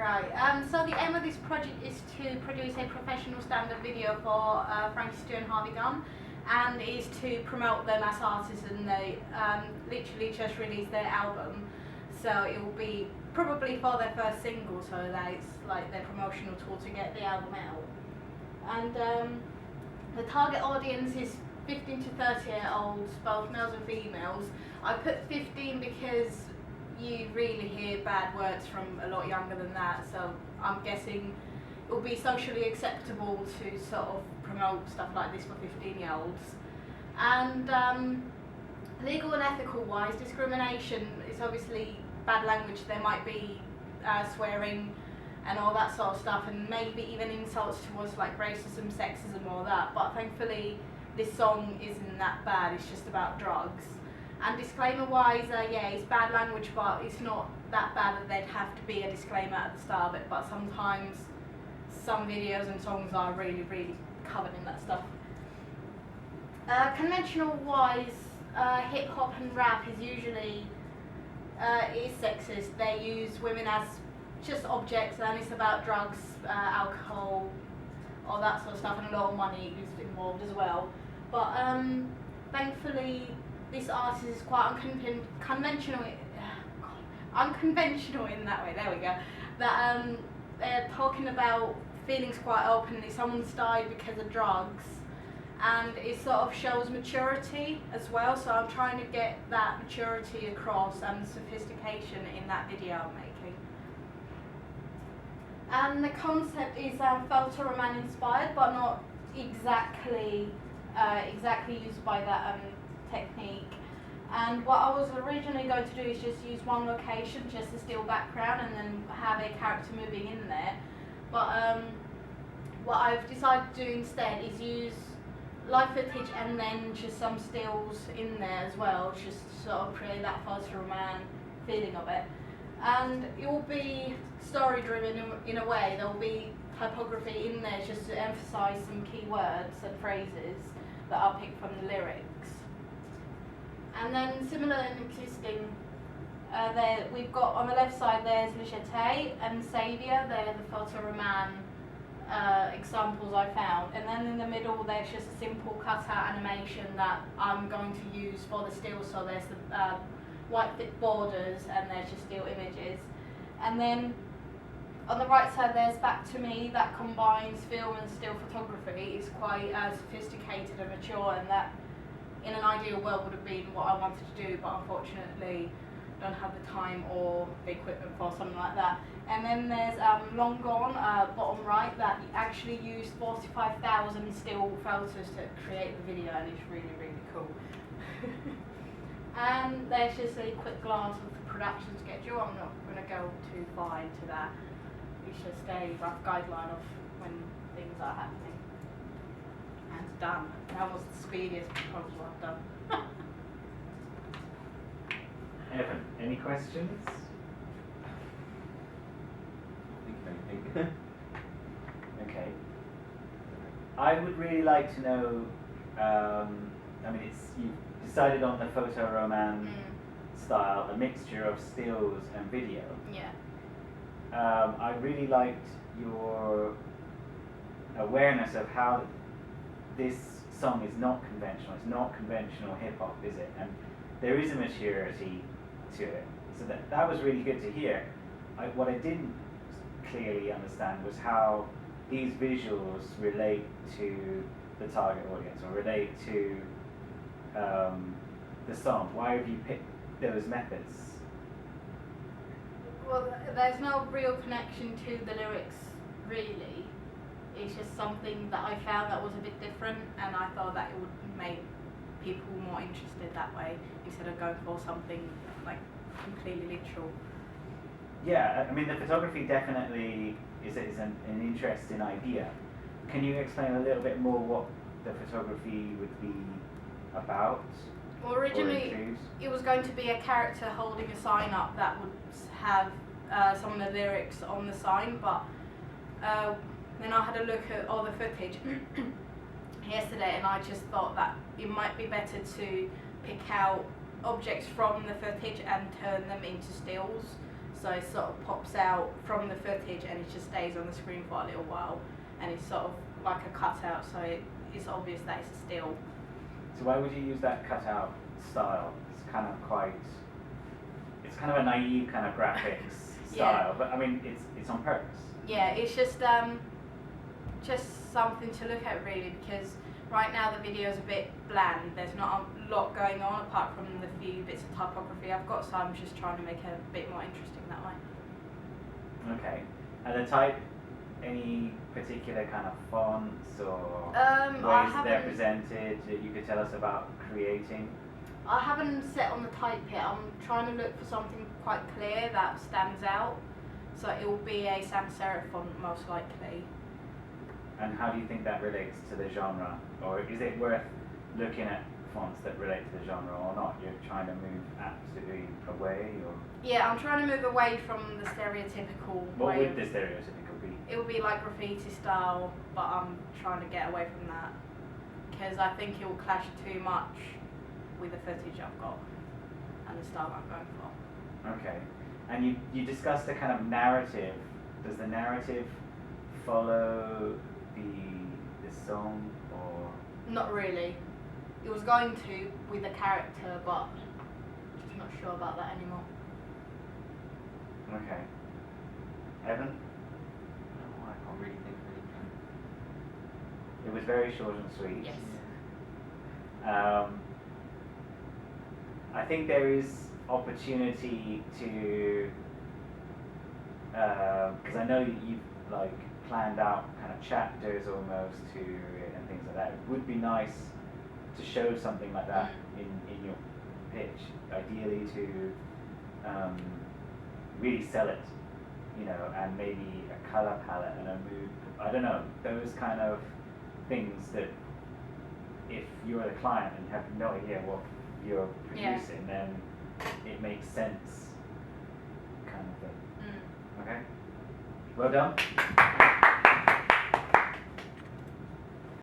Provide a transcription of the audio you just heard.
Right, so the aim of this project is to produce a professional standard video for Frankie Stew and Harvey Gunn, and is to promote them as artists, and they literally just released their album, so it will be probably for their first single, so that it's like their promotional tour to get the album out. And the target audience is 15 to 30-year-olds, both males and females. I put 15 because you really hear bad words from a lot younger than that, so I'm guessing it will be socially acceptable to sort of promote stuff like this for 15-year-olds. And legal and ethical wise, discrimination is obviously bad language. There might be swearing and all that sort of stuff, and maybe even insults towards like racism, sexism, all that, but thankfully this song isn't that bad. It's just about drugs. And disclaimer wise, yeah, it's bad language, but it's not that bad that there'd have to be a disclaimer at the start of it, but sometimes some videos and songs are really, really covered in that stuff. Conventional wise, hip hop and rap is usually is sexist. They use women as just objects, and it's about drugs, alcohol, all that sort of stuff, and a lot of money is involved as well. But thankfully, this artist is quite unconventional in that way. There we go. That they're talking about feelings quite openly. Someone's died because of drugs, and it sort of shows maturity as well. So I'm trying to get that maturity across and sophistication in that video I'm making. And the concept is photo roman inspired, but not exactly used by that technique. And what I was originally going to do is just use one location, just a still background, and then have a character moving in there. But what I've decided to do instead is use live footage and then just some stills in there as well, just to sort of create that photo roman feeling of it. And it will be story driven in a way. There will be typography in there just to emphasize some key words and phrases that are picked from the lyrics. And then similar and existing, there we've got on the left side there's Le Jeté and Saviour. They're the photo roman examples I found. And then in the middle there's just a simple cutout animation that I'm going to use for the still. So there's the white thick borders and there's just still images. And then on the right side there's Back to Me, that combines film and still photography. It's quite sophisticated and mature, and that in an ideal world would have been what I wanted to do, but unfortunately don't have the time or the equipment for something like that. And then there's Long Gone, bottom right, that actually used 45,000 still photos to create the video, and it's really, really cool. And there's just a quick glance of the production schedule. I'm not going to go too far into that. It's just a rough guideline of when things are happening. And done. That was the speediest proposal I've done. Evan, any questions? Okay. I would really like to know, I mean, you've decided on the photo roman style, a mixture of stills and video. Yeah. I really liked your awareness of how this song is not conventional. It's not conventional hip hop, is it? And there is a maturity to it. So that was really good to hear. What I didn't clearly understand was how these visuals relate to the target audience, or relate to the song. Why have you picked those methods? Well, there's no real connection to the lyrics, really. It's just something that I found that was a bit different, and I thought that it would make people more interested that way, instead of going for something like completely literal. Yeah, I mean, the photography definitely is an interesting idea. Can you explain a little bit more what the photography would be about? Well, originally it was going to be a character holding a sign up that would have some of the lyrics on the sign, but then I had a look at all the footage yesterday, and I just thought that it might be better to pick out objects from the footage and turn them into stills. so it sort of pops out from the footage and it just stays on the screen for a little while, and it's sort of like a cutout, so it's obvious that it's a still. So why would you use that cutout style? It's kind of a naive kind of graphics style, but I mean it's on purpose. Yeah, it's just something to look at really, because right now the video's a bit bland. There's not a lot going on apart from the few bits of typography I've got, so I'm just trying to make it a bit more interesting that way. Okay. And the type, any particular kind of fonts or ways they're presented that you could tell us about creating? I haven't set on the type yet. I'm trying to look for something quite clear that stands out. So it will be a sans serif font most likely. And how do you think that relates to the genre? Or is it worth looking at fonts that relate to the genre or not? You're trying to move absolutely away, or? Yeah, I'm trying to move away from the stereotypical What way would the stereotypical be? It would be like graffiti style, but I'm trying to get away from that because I think it will clash too much with the footage I've got and the style I'm going for. Okay. And you discussed a kind of narrative. Does the narrative follow the song, or? Not really. It was going to with the character, but just not sure about that anymore. Okay. Evan? No, I can't really think of anything. It was very short and sweet. Yes. I think there is opportunity to, because I know you've like planned out kind of chapters almost to it and things like that. It would be nice to show something like that in your pitch, ideally to really sell it, you know, and maybe a color palette and a mood. I don't know, those kind of things that if you're the client and you have no idea what you're producing, then it makes sense, kind of thing. Okay? Well done.